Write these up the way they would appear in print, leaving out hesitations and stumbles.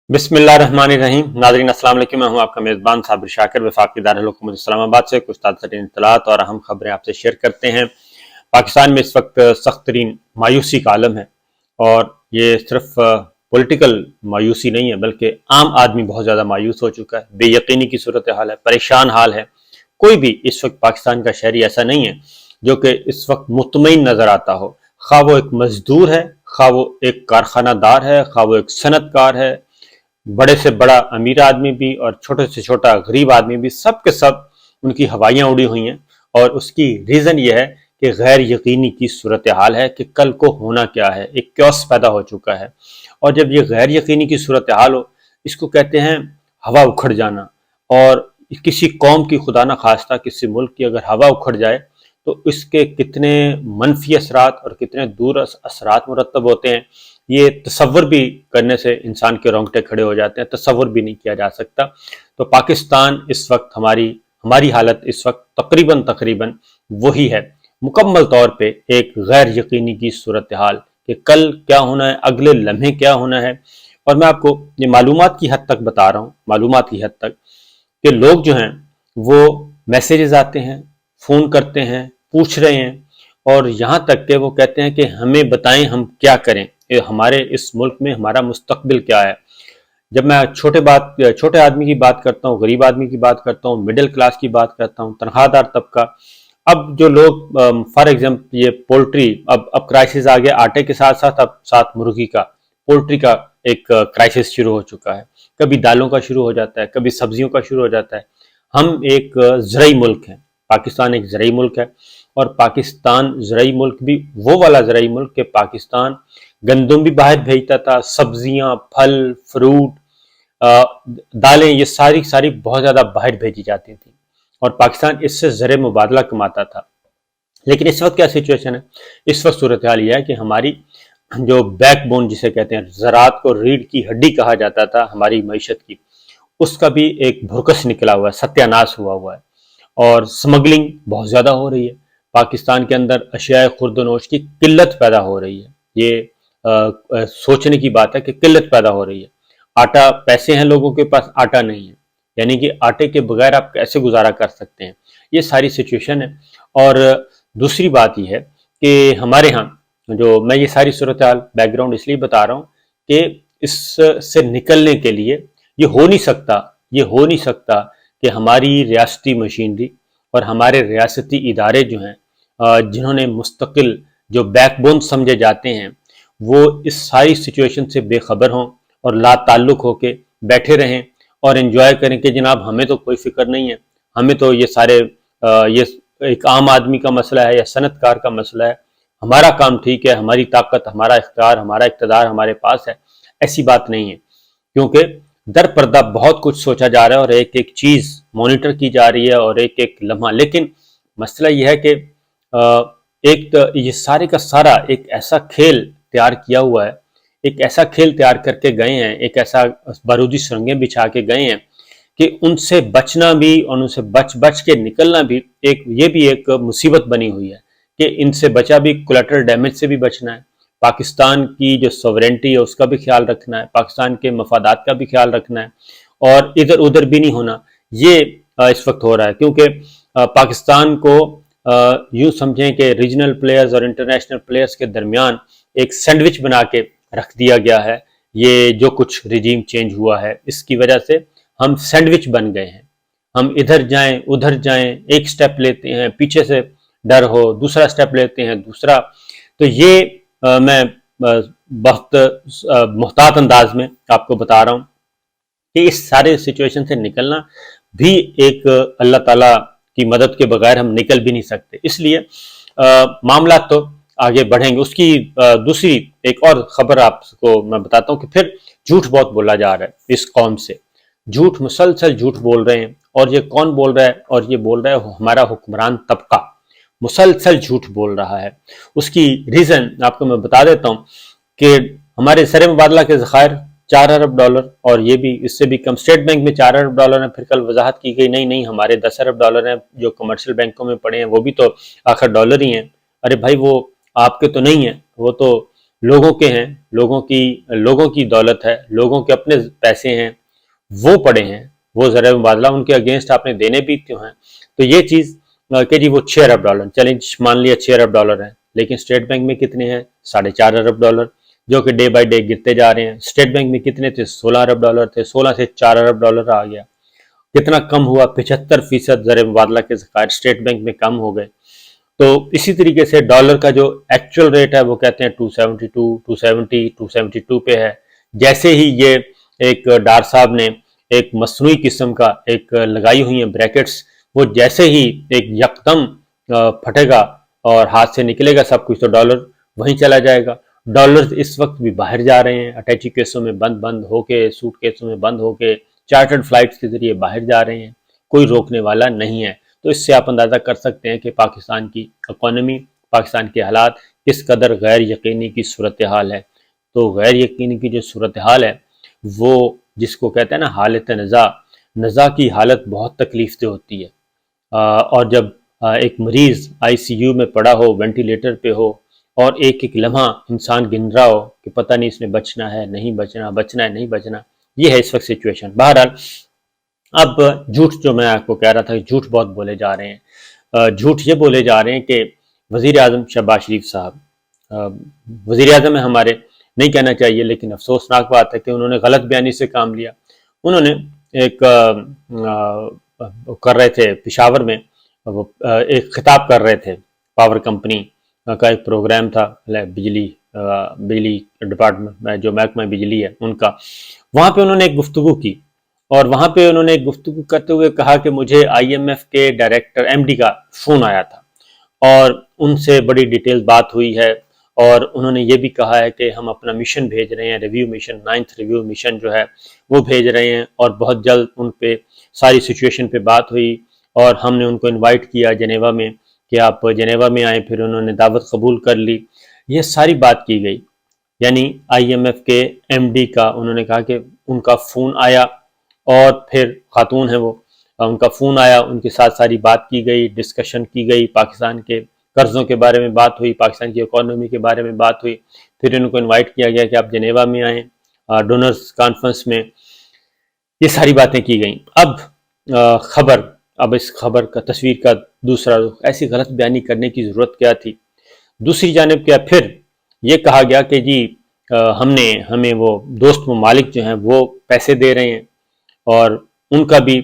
बिस्मिल्लाहिर्रहमानिर्रहीम। नाज़रीन अस्सलाम वालेकुम। मैं हूं आपका मेज़बान साबिर शाकिर वफाकी दारुल इस्लामाबाद से कुछ ताज़ा तरीन इत्तलात और अहम खबरें आपसे शेयर करते हैं। पाकिस्तान में इस वक्त सख्त तरीन मायूसी का आलम है और ये सिर्फ पॉलिटिकल मायूसी नहीं है बल्कि आम आदमी बहुत ज़्यादा मायूस हो चुका है। बेयकीनी की सूरत हाल है, परेशान हाल है। कोई भी इस वक्त पाकिस्तान का शहरी ऐसा नहीं है जो कि इस वक्त मुतमईन नज़र आता हो, खा वो एक मजदूर है, खा वो एक कारखानादार है, खा वो एक सनतकार है, बड़े से बड़ा अमीर आदमी भी और छोटे से छोटा गरीब आदमी भी, सब के सब उनकी हवाइयाँ उड़ी हुई हैं। और उसकी रीज़न यह है कि गैर यकीनी की सूरत हाल है कि कल को होना क्या है, एक क्योस पैदा हो चुका है। और जब ये गैर यकीनी की सूरत हाल हो, इसको कहते हैं हवा उखड़ जाना। और किसी कौम की खुदा न खास्ता किसी मुल्क की अगर हवा उखड़ जाए तो इसके कितने मनफी असरात और कितने दूर असरात मुरतब होते हैं, ये तसव्वुर भी करने से इंसान के रोंगटे खड़े हो जाते हैं, तसव्वुर भी नहीं किया जा सकता। तो पाकिस्तान इस वक्त हमारी हालत इस वक्त तकरीबन वही है, मुकम्मल तौर पे एक गैर यकीनी की सूरत हाल कि कल क्या होना है, अगले लम्हे क्या होना है। और मैं आपको ये मालूमात की हद तक बता रहा हूँ, मालूमात की हद तक कि लोग जो हैं वो मैसेजेस आते हैं, फ़ोन करते हैं, पूछ रहे हैं और यहाँ तक कि वो कहते हैं कि हमें बताएं हम क्या करें, हमारे इस मुल्क में हमारा मुस्तकबिल क्या है। जब मैं छोटे आदमी की बात करता हूँ, गरीब आदमी की बात करता हूँ, मिडिल क्लास की बात करता हूँ, तनख्वाहदार तबका, अब जो लोग फॉर एग्जाम्पल ये पोल्ट्री, अब क्राइसिस आ गया आटे के साथ साथ, अब साथ मुर्गी का, पोल्ट्री का एक क्राइसिस शुरू हो चुका है। कभी दालों का शुरू हो जाता है, कभी सब्जियों का शुरू हो जाता है। हम एक ज़रई मुल्क हैं, पाकिस्तान एक ज़रई मुल्क है और पाकिस्तान ज़रई मुल्क भी वो वाला ज़रई मुल्क के पाकिस्तान गंदम भी बाहर भेजता था, सब्जियां, फल, फ्रूट, दालें, ये सारी सारी बहुत ज़्यादा बाहर भेजी जाती थी और पाकिस्तान इससे ज़र मुबादला कमाता था। लेकिन इस वक्त क्या सिचुएशन है, इस वक्त सूरत हाल यह है कि हमारी जो बैकबोन जिसे कहते हैं, ज़रात को रीढ़ की हड्डी कहा जाता था हमारी मईशत की, उसका भी एक भुरकस निकला हुआ है, सत्यानाश हुआ है। और स्मगलिंग बहुत ज़्यादा हो रही है, पाकिस्तान के अंदर अशियाए खुर्दनोश की किल्लत पैदा हो रही है। ये सोचने की बात है कि किल्लत पैदा हो रही है। आटा, पैसे हैं लोगों के पास, आटा नहीं है, यानी कि आटे के बगैर आप कैसे गुजारा कर सकते हैं, ये सारी सिचुएशन है। और दूसरी बात यह है कि हमारे यहाँ जो, मैं ये सारी सूरत हाल बैकग्राउंड इसलिए बता रहा हूँ कि इससे निकलने के लिए ये हो नहीं सकता कि हमारी रियासती मशीनरी और हमारे रियासती इदारे जो हैं, जिन्होंने मुस्तकिल जो बैकबोन समझे जाते हैं, वो इस सारी सिचुएशन से बेखबर हों और ला ताल्लुक होके बैठे रहें और एंजॉय करें कि जनाब हमें तो कोई फिक्र नहीं है, हमें तो ये सारे ये एक आम आदमी का मसला है या सनतकार का मसला है, हमारा काम ठीक है, हमारी ताकत, हमारा इख्तियार, हमारा इक़्तिदार हमारे पास है। ऐसी बात नहीं है, क्योंकि दर पर्दा बहुत कुछ सोचा जा रहा है और एक एक चीज़ मॉनिटर की जा रही है और एक एक लम्हा। लेकिन मसला यह है कि एक तो ये सारे का सारा एक ऐसा खेल तैयार किया हुआ है, एक ऐसा खेल तैयार करके गए हैं, एक ऐसा बारूदी सुरंगें बिछा के गए हैं कि उनसे बचना भी और उनसे बच के निकलना भी ये भी एक मुसीबत बनी हुई है कि इनसे बचा भी, कोलैटरल डैमेज से भी बचना है, पाकिस्तान की जो सॉवरेंटी है उसका भी ख्याल रखना है, पाकिस्तान के मफादात का भी ख्याल रखना है और इधर उधर भी नहीं होना। ये इस वक्त हो रहा है क्योंकि पाकिस्तान को यूं समझें कि रीजनल प्लेयर्स और इंटरनेशनल प्लेयर्स के दरमियान एक सैंडविच बना के रख दिया गया है। ये जो कुछ रिजीम चेंज हुआ है इसकी वजह से हम सैंडविच बन गए हैं, हम इधर जाएं उधर जाएं, एक स्टेप लेते हैं पीछे से डर हो, दूसरा स्टेप लेते हैं दूसरा। तो ये मैं बहुत मुहतात अंदाज में आपको बता रहा हूँ कि इस सारे सिचुएशन से निकलना भी एक अल्लाह ताला की मदद के बगैर हम निकल भी नहीं सकते। इसलिए मामला तो आगे बढ़ेंगे। उसकी दूसरी एक और खबर आपको मैं बताता हूँ कि फिर झूठ बहुत बोला जा रहा है इस कौम से, झूठ, मुसलसल झूठ बोल रहे हैं। और ये कौन बोल रहा है? और ये बोल रहा है हमारा हुक्मरान तबका मुसलसल झूठ बोल रहा है। उसकी रीज़न आपको मैं बता देता हूँ कि हमारे सर मुबादला के ज़खायर $4 अरब और ये भी इससे भी कम, स्टेट बैंक में $4 अरब है। फिर कल वजाहत की गई नहीं हमारे $10 अरब हैं जो कमर्शियल बैंकों में पड़े हैं, वो भी तो आखिर डॉलर ही हैं। अरे भाई वो आपके तो नहीं है, वो तो لوگوں کے ہیں، لوگوں کی دولت ہے، لوگوں کے اپنے پیسے ہیں، وہ پڑے ہیں، وہ ذرائع مبادلہ ان کے اگینسٹ آپ نے دینے بھی کیوں ہیں؟ تو یہ چیز کہ جی وہ 6 ارب ڈالر، چلیں مان لیا 6 ارب ڈالر ہیں، لیکن اسٹیٹ بینک میں کتنے ہیں؟ 4.5 ارب ڈالر، جو کہ ڈے بائی ڈے گرتے جا رہے ہیں۔ اسٹیٹ بینک میں کتنے تھے؟ 16 ارب ڈالر تھے، 16 سے 4 ارب ڈالر آ گیا۔ کتنا کم ہوا؟ 75% ذرائع مبادلہ کے ذخائر اسٹیٹ بینک میں کم ہو گئے۔ تو اسی طریقے سے ڈالر کا جو ایکچوئل ریٹ ہے وہ کہتے ہیں 272، 270، 272 پہ ہے۔ جیسے ہی یہ ایک ڈار صاحب نے ایک مصنوعی قسم کا ایک لگائی ہوئی ہیں بریکٹس، وہ جیسے ہی ایک یکدم پھٹے گا اور ہاتھ سے نکلے گا سب کچھ، تو ڈالر وہیں چلا جائے گا۔ ڈالر اس وقت بھی باہر جا رہے ہیں، اٹیچی کیسوں میں بند ہو کے، سوٹ کیسوں میں بند ہو کے، چارٹرڈ فلائٹس کے ذریعے باہر جا رہے ہیں، کوئی روکنے والا نہیں ہے۔ تو اس سے آپ اندازہ کر سکتے ہیں کہ پاکستان کی اکانومی، پاکستان کے حالات کس قدر غیر یقینی کی صورتحال ہے۔ تو غیر یقینی کی جو صورتحال ہے وہ جس کو کہتے ہیں نا حالت نزاع کی حالت بہت تکلیف دہ ہوتی ہے۔ اور جب ایک مریض آئی سی یو میں پڑا ہو، وینٹیلیٹر پہ ہو، اور ایک ایک لمحہ انسان گن رہا ہو کہ پتہ نہیں اس میں بچنا ہے نہیں بچنا، بچنا ہے نہیں بچنا، یہ ہے اس وقت سچویشن۔ بہرحال اب جھوٹ جو میں آپ کو کہہ رہا تھا کہ جھوٹ بہت بولے جا رہے ہیں، جھوٹ یہ بولے جا رہے ہیں کہ وزیر اعظم شہباز شریف صاحب، وزیر اعظم ہے ہمارے، نہیں کہنا چاہیے لیکن افسوسناک بات ہے کہ انہوں نے غلط بیانی سے کام لیا۔ انہوں نے ایک کر رہے تھے پشاور میں، ایک خطاب کر رہے تھے، پاور کمپنی کا ایک پروگرام تھا، بجلی ڈپارٹمنٹ میں جو محکمہ بجلی ہے ان کا، وہاں پہ انہوں نے ایک گفتگو کی، اور وہاں پہ انہوں نے ایک گفتگو کرتے ہوئے کہا کہ مجھے آئی ایم ایف کے ڈائریکٹر ایم ڈی کا فون آیا تھا اور ان سے بڑی ڈیٹیل بات ہوئی ہے، اور انہوں نے یہ بھی کہا ہے کہ ہم اپنا مشن بھیج رہے ہیں، review mission, 9th review mission جو ہے وہ بھیج رہے ہیں، اور بہت جلد ان پہ ساری سچویشن پہ بات ہوئی، اور ہم نے ان کو انوائٹ کیا جنیوا میں کہ آپ جنیوا میں آئیں، پھر انہوں نے دعوت قبول کر لی، یہ ساری بات کی گئی۔ یعنی آئی ایم ایف کے ایم ڈی کا انہوں نے کہا کہ ان کا فون آیا، اور پھر خاتون ہیں وہ، ان کا فون آیا، ان کے ساتھ ساری بات کی گئی، ڈسکشن کی گئی، پاکستان کے قرضوں کے بارے میں بات ہوئی، پاکستان کی اکانومی کے بارے میں بات ہوئی، پھر ان کو انوائٹ کیا گیا کہ آپ جنیوا میں آئیں ڈونرز کانفرنس میں، یہ ساری باتیں کی گئیں۔ اب اس خبر کا تصویر کا دوسرا رخ، ایسی غلط بیانی کرنے کی ضرورت کیا تھی؟ دوسری جانب کیا پھر یہ کہا گیا کہ جی ہمیں وہ دوست ممالک جو ہیں وہ پیسے دے رہے ہیں، اور ان کا بھی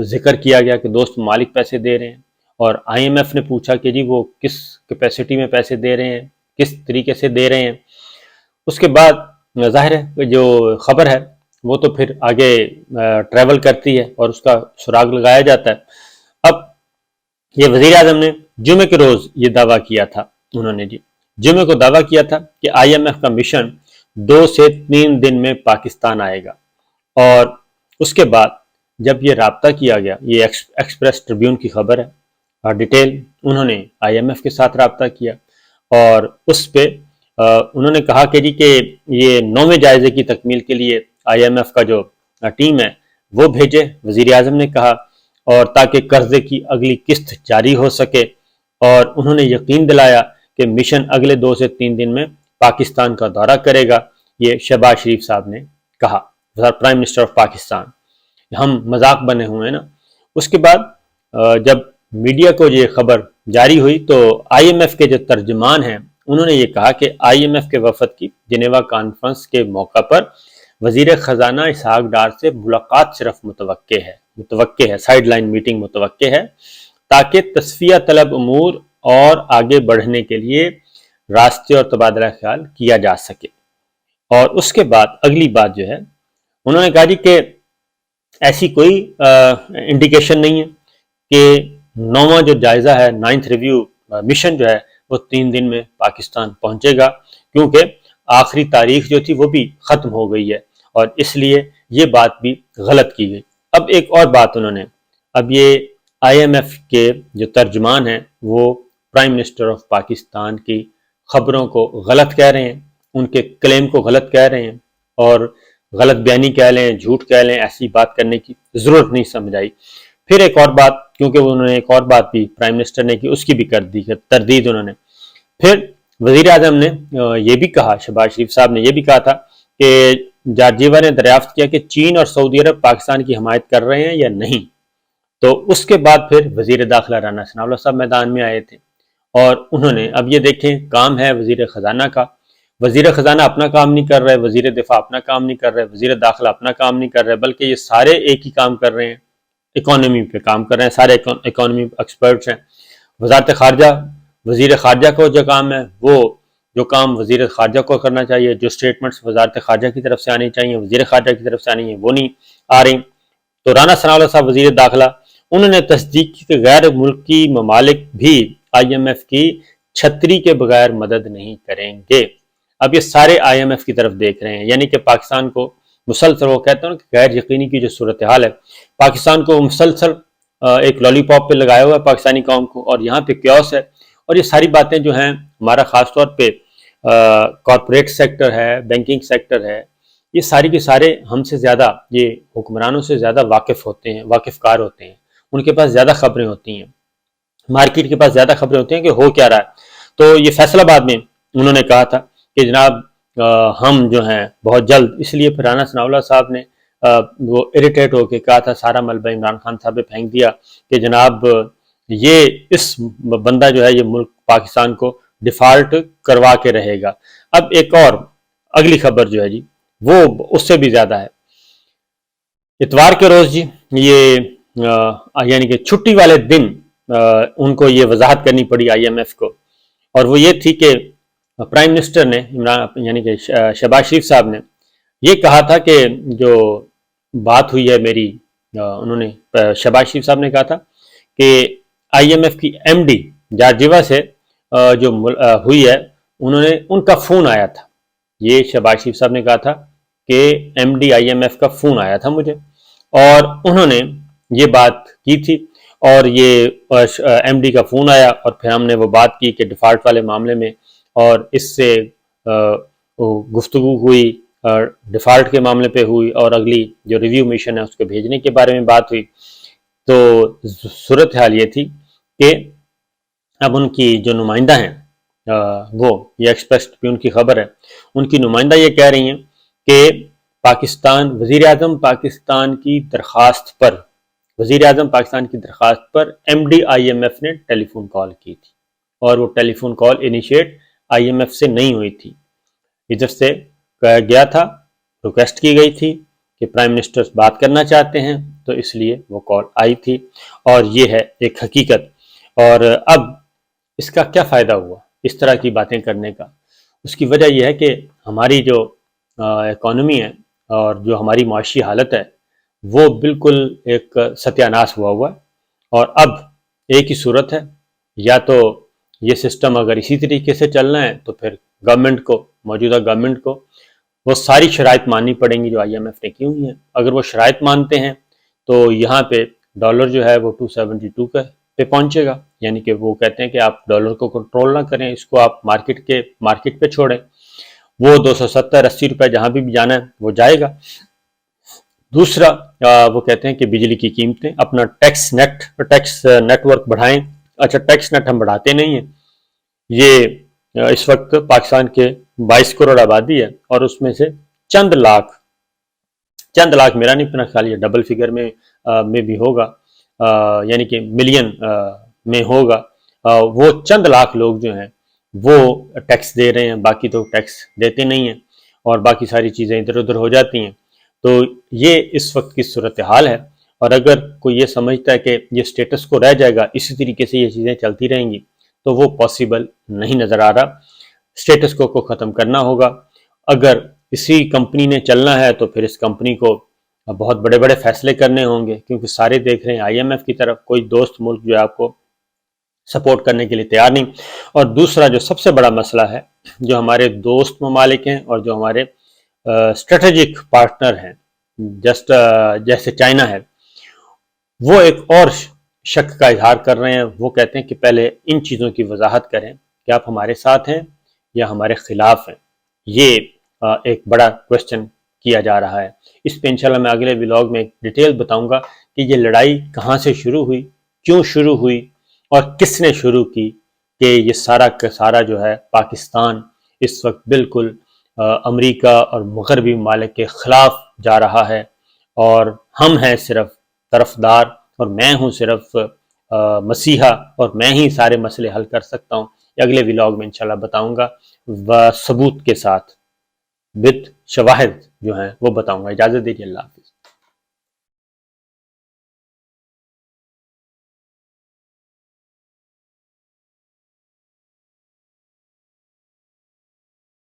ذکر کیا گیا کہ دوست ممالک پیسے دے رہے ہیں، اور آئی ایم ایف نے پوچھا کہ جی وہ کس کیپیسٹی میں پیسے دے رہے ہیں، کس طریقے سے دے رہے ہیں۔ اس کے بعد ظاہر ہے جو خبر ہے وہ تو پھر آگے ٹریول کرتی ہے اور اس کا سراغ لگایا جاتا ہے۔ اب یہ وزیر اعظم نے جمعے کے روز یہ دعویٰ کیا تھا، انہوں نے جمعے کو دعویٰ کیا تھا کہ آئی ایم ایف کا مشن 2 سے 3 دن میں پاکستان آئے گا، اور اس کے بعد جب یہ رابطہ کیا گیا، یہ ایکسپریس ٹریبیون کی خبر ہے، اور ڈیٹیل انہوں نے آئی ایم ایف کے ساتھ رابطہ کیا، اور اس پہ انہوں نے کہا کہ جی کہ یہ 9ویں جائزے کی تکمیل کے لیے آئی ایم ایف کا جو ٹیم ہے وہ بھیجے، وزیر اعظم نے کہا، اور تاکہ قرضے کی اگلی قسط جاری ہو سکے، اور انہوں نے یقین دلایا کہ مشن اگلے 2 سے 3 دن میں پاکستان کا دورہ کرے گا۔ یہ شہباز شریف صاحب نے کہا، پرائم منسٹر آف پاکستان۔ ہم مذاق بنے ہوئے ہیں نا۔ اس کے بعد جب میڈیا کو یہ خبر جاری ہوئی تو آئی ایم ایف کے جو ترجمان ہیں انہوں نے یہ کہا کہ آئی ایم ایف کے وفد کی جنیوا کانفرنس کے موقع پر وزیر خزانہ اسحاق ڈار سے ملاقات صرف متوقع ہے، سائیڈ لائن میٹنگ متوقع ہے، تاکہ تصفیہ طلب امور اور آگے بڑھنے کے لیے راستے اور تبادلہ خیال کیا جا سکے۔ اور اس کے بعد اگلی بات جو ہے انہوں نے کہا جی کہ ایسی کوئی انڈیکیشن نہیں ہے کہ 9واں جو جائزہ ہے، 9th ریویو مشن جو ہے وہ 3 دن میں پاکستان پہنچے گا، کیونکہ آخری تاریخ جو تھی وہ بھی ختم ہو گئی ہے، اور اس لیے یہ بات بھی غلط کی گئی۔ اب ایک اور بات انہوں نے، اب یہ آئی ایم ایف کے جو ترجمان ہیں وہ پرائم منسٹر آف پاکستان کی خبروں کو غلط کہہ رہے ہیں، ان کے کلیم کو غلط کہہ رہے ہیں، اور غلط بیانی کہہ لیں، جھوٹ کہہ لیں، ایسی بات کرنے کی ضرورت نہیں سمجھ آئی۔ پھر ایک اور بات، کیونکہ انہوں نے ایک اور بات بھی پرائم منسٹر نے کی، اس کی بھی کر دی تردید انہوں نے۔ پھر वज़ीर आज़म ने ये भी कहा, शहबाज शरीफ साहब ने ये भी कहा था कि जॉर्जिया ने दरियाफ्त किया कि चीन और सऊदी अरब पाकिस्तान की हमायत कर रहे हैं या नहीं। तो उसके बाद फिर वज़ीर दाखिला राना सनाउल्लाह साहब मैदान में आए थे और उन्होंने, अब ये देखें, काम है वज़ीर ख़जाना का, वज़ीर ख़जाना अपना काम नहीं कर रहे, वज़ीर दिफा अपना काम नहीं कर रहे, वज़ीर दाखिला अपना काम नहीं कर रहे, बल्कि ये सारे एक ही काम कर रहे हैं, इकॉनमी पे काम कर रहे हैं, सारे इकॉनमी एक्सपर्ट्स हैं। वज़ारत ख़ारजा, वज़ीर ख़ारजा को जो काम है, वो जो काम वज़ीर ख़ारजा को करना चाहिए, जो स्टेटमेंट्स वज़ारत ख़ारजा की तरफ से आनी चाहिए, वज़ीर ख़ारजा की तरफ से आनी है, वो नहीं आ रही। तो राना सनाउल्लाह साहब वज़ीर दाखिला, उन्होंने तस्दीक की कि गैर मुल्की ममालिक भी IMF की छतरी के बगैर मदद नहीं करेंगे। अब ये सारे IMF की तरफ देख रहे हैं, यानी कि पाकिस्तान को मुसलसल, वो कहते हैं कि गैर यकीनी की जो सूरत हाल है, पाकिस्तान को मुसलसल एक लॉलीपॉप पे लगाया हुआ है पाकिस्तानी कौम को, और यहाँ पे क्योस है। और ये सारी बातें जो हैं, हमारा ख़ास तौर पे कॉरपोरेट सेक्टर है, बैंकिंग सेक्टर है, ये सारी के सारे हमसे ज़्यादा, ये हुक्मरानों से ज़्यादा वाकिफ़कार होते हैं, उनके पास ज़्यादा खबरें होती हैं, मार्केट के पास ज़्यादा खबरें होती हैं कि हो क्या रहा है। तो ये फैसलाबाद में उन्होंने कहा था कि जनाब हम जो हैं बहुत जल्द, इसलिए फिर राना सनाउल्लाह साहब ने वो इरिटेट होकर कहा था, सारा मलबा इमरान खान साहब ने फेंक दिया कि जनाब ये इस बंदा जो है, ये मुल्क पाकिस्तान को डिफ़ाल्ट करवा के रहेगा। अब एक और अगली खबर जो है जी, वो उससे भी ज़्यादा है। इतवार के रोज़ जी, ये यानी कि छुट्टी वाले दिन उनको ये वजाहत करनी पड़ी IMF को, और वो ये थी कि प्राइम मिनिस्टर ने, इमरान यानी कि शहबाज शरीफ साहब ने ये कहा था कि जो बात हुई है मेरी, उन्होंने, शहबाज शरीफ साहब ने कहा था कि IMF की MD जॉर्जिया से जो हुई है, उनका फ़ोन आया था। ये शहबाज शरीफ साहब ने कहा था कि MD IMF का फ़ोन आया था मुझे, और उन्होंने ये बात की थी, और ये MD का फ़ोन आया, और फिर हमने वो बात की कि डिफ़ॉल्ट वाले मामले में, और इससे गुफ्तगू हुई, डिफ़ॉल्ट के मामले पे हुई, और अगली जो रिव्यू मिशन है उसको भेजने के बारे में बात हुई। तो सूरत हाल ये थी कि अब उनकी जो नुमाइंदा हैं, वो, ये एक्सप्रेस ट्रिब्यून की खबर है, उनकी नुमाइंदा ये कह रही हैं कि पाकिस्तान, वज़ीर आज़म पाकिस्तान की दरख्वास्त पर, वज़ीर आज़म पाकिस्तान की दरख्वास्त पर MD IMF ने टेलीफोन कॉल की थी, और वो टेलीफोन कॉल इनिशिएट IMF से नहीं हुई थी, इधर से कहा गया था, रिक्वेस्ट की गई थी कि प्राइम मिनिस्टर बात करना चाहते हैं, तो इसलिए वो कॉल आई थी, और ये है एक हकीकत। और अब इसका क्या फ़ायदा हुआ इस तरह की बातें करने का? उसकी वजह यह है कि हमारी जो इकॉनमी है और जो हमारी माशी हालत है, वो बिल्कुल एक सत्यानाश हुआ है। और अब एक ही सूरत है, या तो ये सिस्टम अगर इसी तरीके से चलना है, तो फिर गवर्नमेंट को, मौजूदा गवर्नमेंट को वो सारी शराइत माननी पड़ेंगी जो IMF ने की हुई हैं। अगर वो शराइत मानते हैं तो यहाँ पे डॉलर जो है वो 272 पे पहुंचेगा, यानी कि वो कहते हैं कि आप डॉलर को कंट्रोल ना करें, इसको आप मार्केट पे छोड़ें, वो 270-80 रुपए जहाँ भी जाना है वो जाएगा। दूसरा, वो कहते हैं कि बिजली की कीमतें, अपना टैक्स नेटवर्क बढ़ाएं। अच्छा, टैक्स नेट हम बढ़ाते नहीं हैं। ये इस वक्त पाकिस्तान के 22 करोड़ आबादी है, और उसमें से चंद लाख, मेरा नहीं पता, ख्याल ये डबल फिगर में भी होगा, यानी कि मिलियन में होगा, वो चंद लाख लोग जो हैं वो टैक्स दे रहे हैं, बाकी तो टैक्स देते नहीं हैं, और बाकी सारी चीज़ें इधर उधर हो जाती हैं। तो ये इस वक्त की सूरत हाल है, और अगर कोई ये समझता है कि ये स्टेटस को रह जाएगा, इसी तरीके से ये चीज़ें चलती रहेंगी, तो वो पॉसिबल नहीं नज़र आ रहा। स्टेटस को ख़त्म करना होगा। अगर इसी कंपनी ने चलना है तो फिर इस कंपनी को बहुत बड़े बड़े फैसले करने होंगे, क्योंकि सारे देख रहे हैं IMF की तरफ, कोई दोस्त मुल्क जो है आपको सपोर्ट करने के लिए तैयार नहीं। और दूसरा जो सबसे बड़ा मसला है, जो हमारे दोस्त ममालिक हैं और जो हमारे स्ट्रेटेजिक पार्टनर हैं, जैसे चाइना है, वो एक और शक का इजहार कर रहे हैं। वो कहते हैं कि पहले इन चीज़ों की वजाहत करें कि आप हमारे साथ हैं या हमारे खिलाफ हैं। ये एक बड़ा क्वेश्चन किया जा रहा है। इस पे इंशाल्लाह मैं अगले व्लॉग में डिटेल बताऊंगा कि ये लड़ाई कहाँ से शुरू हुई, क्यों शुरू हुई, और किसने शुरू की, کہ یہ سارا کا سارا جو ہے پاکستان اس وقت بالکل امریکہ اور مغربی ممالک کے خلاف جا رہا ہے، اور ہم ہیں صرف طرفدار، اور میں ہوں صرف مسیحا، اور میں ہی سارے مسئلے حل کر سکتا ہوں۔ یہ اگلے ولاگ میں انشاءاللہ بتاؤں گا، ثبوت کے ساتھ، وتھ شواہد جو ہیں وہ بتاؤں گا۔ اجازت دیجیے، اللہ حافظ۔